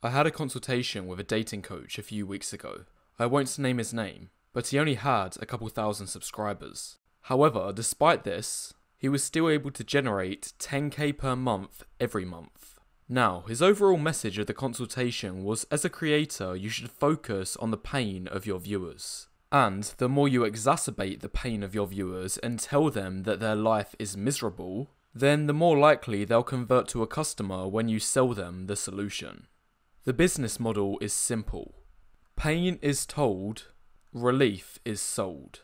I had a consultation with a dating coach a few weeks ago. I won't name his name, but he only had a couple thousand subscribers. However, despite this, he was still able to generate 10k per month every month. Now, his overall message of the consultation was, as a creator, you should focus on the pain of your viewers. And the more you exacerbate the pain of your viewers and tell them that their life is miserable, then the more likely they'll convert to a customer when you sell them the solution. The business model is simple. Pain is told, relief is sold.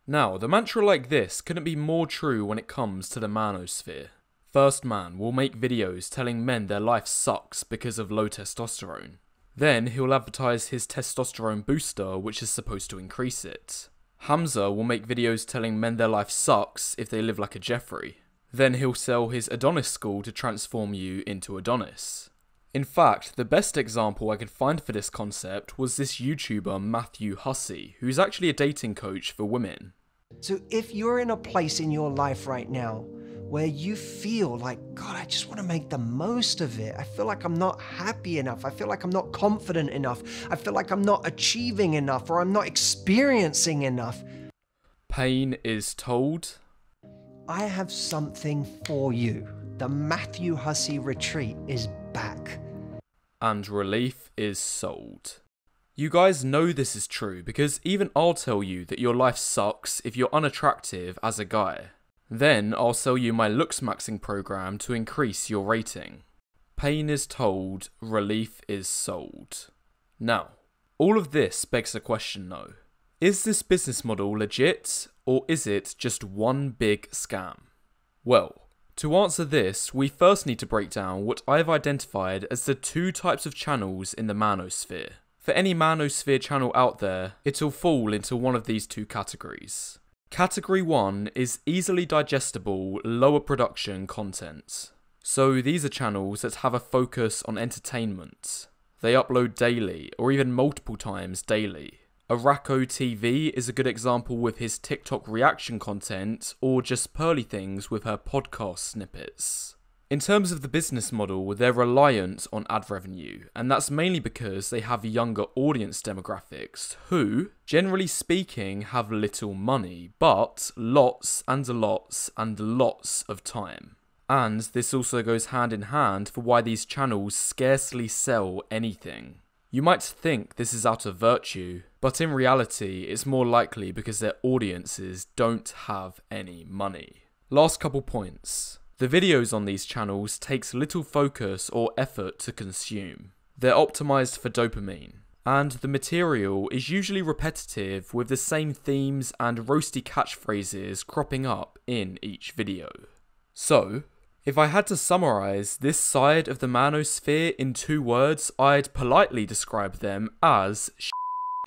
Now, the mantra like this couldn't be more true when it comes to the Manosphere. First man will make videos telling men their life sucks because of low testosterone. Then he'll advertise his testosterone booster, which is supposed to increase it. Hamza will make videos telling men their life sucks if they live like a Jeffrey. Then he'll sell his Adonis school to transform you into Adonis. In fact, the best example I could find for this concept was this YouTuber Matthew Hussey, who's actually a dating coach for women. So if you're in a place in your life right now where you feel like, God, I just want to make the most of it. I feel like I'm not happy enough. I feel like I'm not confident enough. I feel like I'm not achieving enough, or I'm not experiencing enough. Pain is told. I have something for you. The Matthew Hussey retreat is back. And relief is sold. You guys know this is true because even I'll tell you that your life sucks if you're unattractive as a guy. Then I'll sell you my looks maxing program to increase your rating. Pain is told, relief is sold. Now, all of this begs a question though. Is this business model legit, or is it just one big scam? Well, to answer this, we first need to break down what I've identified as the two types of channels in the Manosphere. For any Manosphere channel out there, it'll fall into one of these two categories. Category 1 is easily digestible, lower production content. So these are channels that have a focus on entertainment. They upload daily, or even multiple times daily. Arako TV is a good example with his TikTok reaction content, or just Pearly Things with her podcast snippets. In terms of the business model, they're reliant on ad revenue, and that's mainly because they have younger audience demographics who, generally speaking, have little money, but lots and lots and lots of time. And this also goes hand in hand for why these channels scarcely sell anything. You might think this is out of virtue, but in reality it's more likely because their audiences don't have any money. Last couple points. The videos on these channels takes little focus or effort to consume. They're optimized for dopamine, and the material is usually repetitive with the same themes and roasty catchphrases cropping up in each video. So, if I had to summarize this side of the Manosphere in 2 words, I'd politely describe them as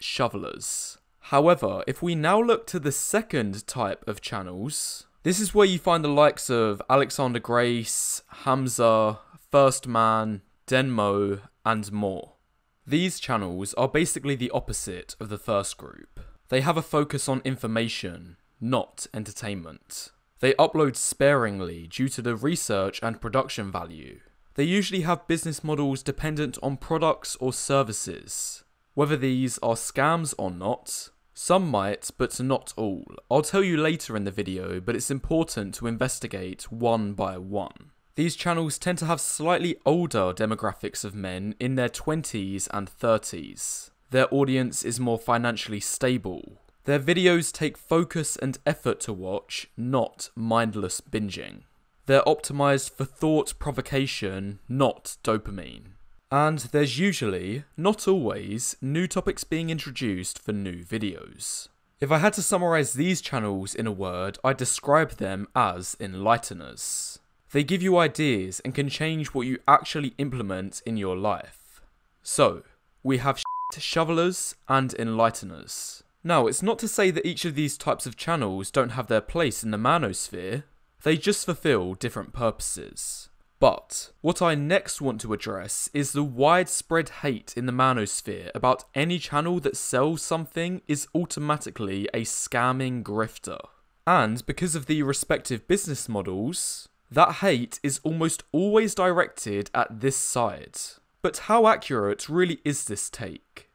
shovelers. However, if we now look to the second type of channels, this is where you find the likes of Alexander Grace, Hamza, First Man, Denmo, and more. These channels are basically the opposite of the first group. They have a focus on information, not entertainment. They upload sparingly due to the research and production value. They usually have business models dependent on products or services. Whether these are scams or not, some might, but not all. I'll tell you later in the video, but it's important to investigate one by one. These channels tend to have slightly older demographics of men in their 20s and 30s. Their audience is more financially stable. Their videos take focus and effort to watch, not mindless binging. They're optimized for thought provocation, not dopamine. And there's usually, not always, new topics being introduced for new videos. If I had to summarize these channels in a word, I'd describe them as enlighteners. They give you ideas and can change what you actually implement in your life. So, we have shovelers and enlighteners. Now, it's not to say that each of these types of channels don't have their place in the Manosphere. They just fulfill different purposes. But what I next want to address is the widespread hate in the Manosphere about any channel that sells something is automatically a scamming grifter. And because of the respective business models, that hate is almost always directed at this side. But how accurate really is this take?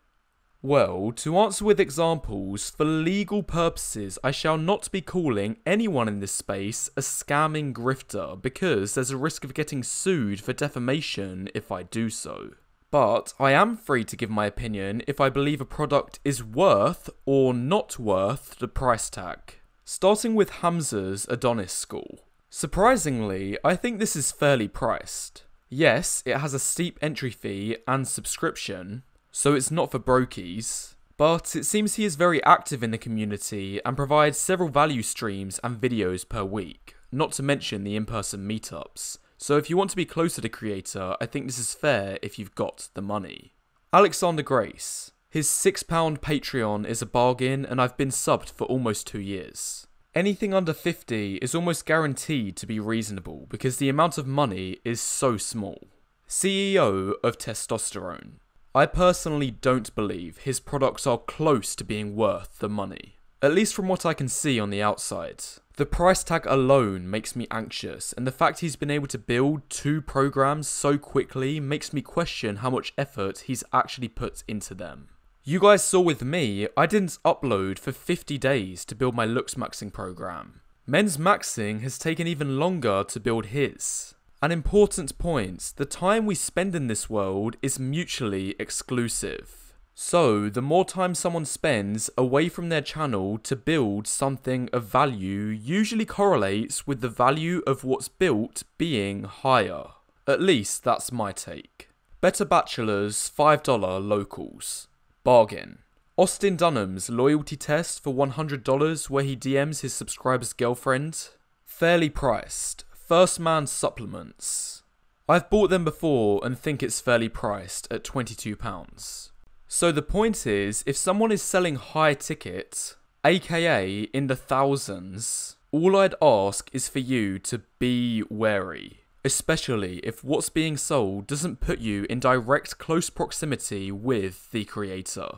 Well, to answer with examples, for legal purposes, I shall not be calling anyone in this space a scamming grifter because there's a risk of getting sued for defamation if I do so. But I am free to give my opinion if I believe a product is worth or not worth the price tag. Starting with Hamza's Adonis School. Surprisingly, I think this is fairly priced. Yes, it has a steep entry fee and subscription, so it's not for brokies, but it seems he is very active in the community and provides several value streams and videos per week, not to mention the in-person meetups. So if you want to be closer to creator, I think this is fair if you've got the money. Alexander Grace. His £6 Patreon is a bargain and I've been subbed for almost 2 years. Anything under 50 is almost guaranteed to be reasonable because the amount of money is so small. CEO of Testosterone. I personally don't believe his products are close to being worth the money. At least from what I can see on the outside. The price tag alone makes me anxious, and the fact he's been able to build 2 programs so quickly makes me question how much effort he's actually put into them. You guys saw with me, I didn't upload for 50 days to build my looks maxing program. Men's maxing has taken even longer to build his. An important point, the time we spend in this world is mutually exclusive. So, the more time someone spends away from their channel to build something of value usually correlates with the value of what's built being higher. At least that's my take. Better Bachelors $5 locals. Bargain. Austin Dunham's loyalty test for $100 where he DMs his subscriber's girlfriend. Fairly priced. First Man supplements. I've bought them before and think it's fairly priced at £22. So the point is, if someone is selling high ticket, aka in the thousands, all I'd ask is for you to be wary. Especially if what's being sold doesn't put you in direct close proximity with the creator.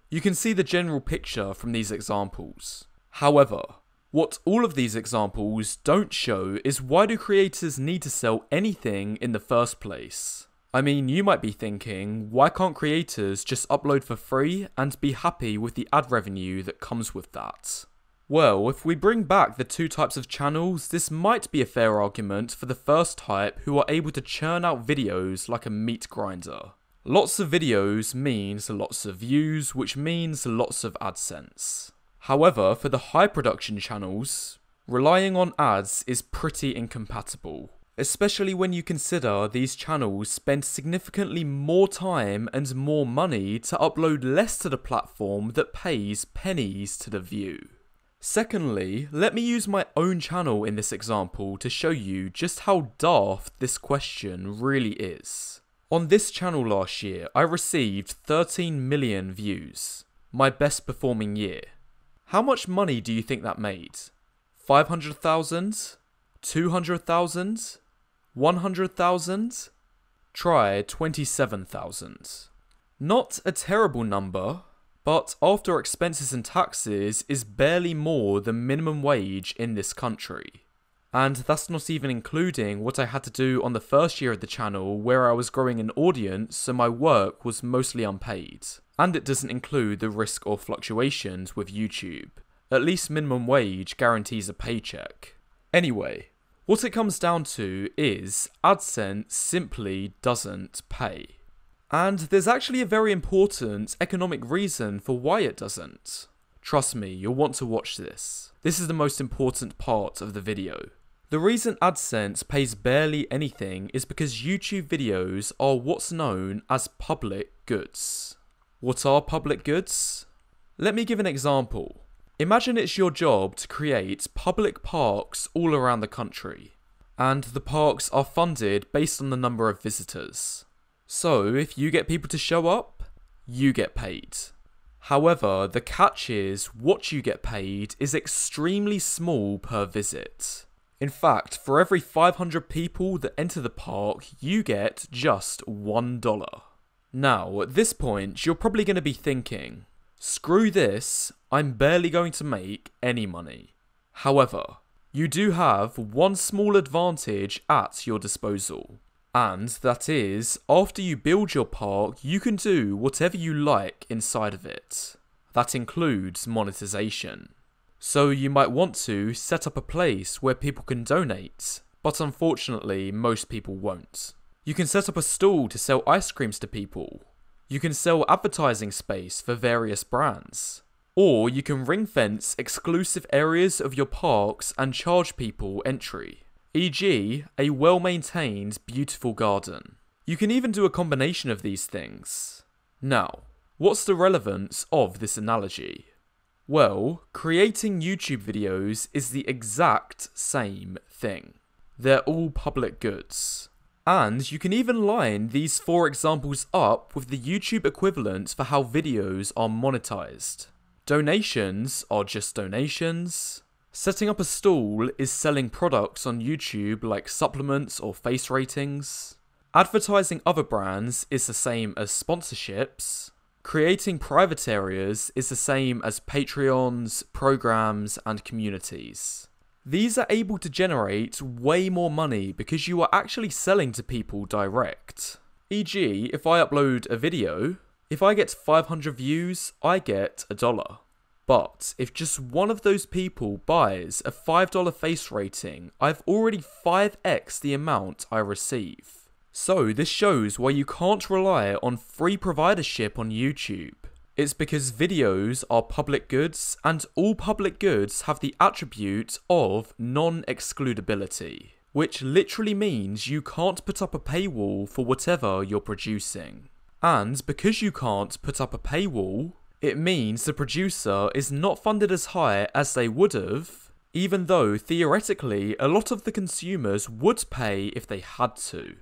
You can see the general picture from these examples. However, what all of these examples don't show is why do creators need to sell anything in the first place? I mean, you might be thinking, why can't creators just upload for free and be happy with the ad revenue that comes with that? Well, if we bring back the 2 types of channels, this might be a fair argument for the first type who are able to churn out videos like a meat grinder. Lots of videos means lots of views, which means lots of AdSense. However, for the high production channels, relying on ads is pretty incompatible. Especially when you consider these channels spend significantly more time and more money to upload less to the platform that pays pennies to the view. Secondly, let me use my own channel in this example to show you just how daft this question really is. On this channel last year, I received 13 million views, my best performing year. How much money do you think that made? 500,000? 200,000? 100,000? Try 27,000. Not a terrible number, but after expenses and taxes is barely more than minimum wage in this country. And that's not even including what I had to do on the first year of the channel where I was growing an audience so my work was mostly unpaid. And it doesn't include the risk or fluctuations with YouTube. At least minimum wage guarantees a paycheck. Anyway, what it comes down to is AdSense simply doesn't pay. And there's actually a very important economic reason for why it doesn't. Trust me, you'll want to watch this. This is the most important part of the video. The reason AdSense pays barely anything is because YouTube videos are what's known as public goods. What are public goods? Let me give an example. Imagine it's your job to create public parks all around the country, and the parks are funded based on the number of visitors. So if you get people to show up, you get paid. However, the catch is what you get paid is extremely small per visit. In fact, for every 500 people that enter the park, you get just $1. Now, at this point, you're probably going to be thinking, screw this, I'm barely going to make any money. However, you do have one small advantage at your disposal. And that is, after you build your park, you can do whatever you like inside of it. That includes monetization. So you might want to set up a place where people can donate, but unfortunately most people won't. You can set up a stall to sell ice creams to people. You can sell advertising space for various brands. Or you can ring fence exclusive areas of your parks and charge people entry, e.g. a well-maintained, beautiful garden. You can even do a combination of these things. Now, what's the relevance of this analogy? Well, creating YouTube videos is the exact same thing. They're all public goods. And you can even line these 4 examples up with the YouTube equivalent for how videos are monetized. Donations are just donations. Setting up a stall is selling products on YouTube like supplements or face ratings. Advertising other brands is the same as sponsorships. Creating private areas is the same as Patreons, programs, and communities. These are able to generate way more money because you are actually selling to people direct. E.g., if I upload a video, if I get 500 views, I get $1. But if just one of those people buys a $5 face rating, I've already 5x the amount I receive. So this shows why you can't rely on free providership on YouTube. It's because videos are public goods, and all public goods have the attribute of non-excludability, which literally means you can't put up a paywall for whatever you're producing. And because you can't put up a paywall, it means the producer is not funded as high as they would have, even though theoretically a lot of the consumers would pay if they had to.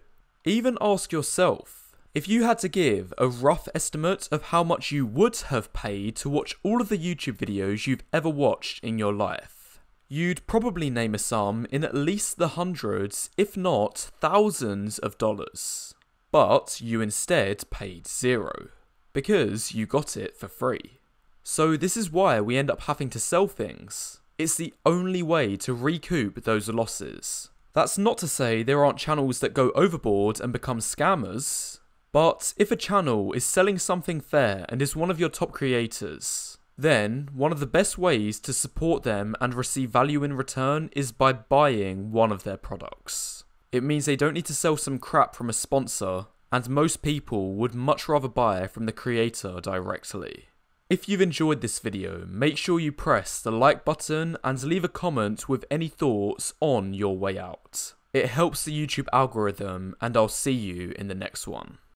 Even ask yourself, if you had to give a rough estimate of how much you would have paid to watch all of the YouTube videos you've ever watched in your life, you'd probably name a sum in at least the hundreds, if not thousands of dollars. But you instead paid $0, because you got it for free. So this is why we end up having to sell things. It's the only way to recoup those losses. That's not to say there aren't channels that go overboard and become scammers. But if a channel is selling something fair and is one of your top creators, then one of the best ways to support them and receive value in return is by buying one of their products. It means they don't need to sell some crap from a sponsor, and most people would much rather buy from the creator directly. If you've enjoyed this video, make sure you press the like button and leave a comment with any thoughts on your way out. It helps the YouTube algorithm, and I'll see you in the next one.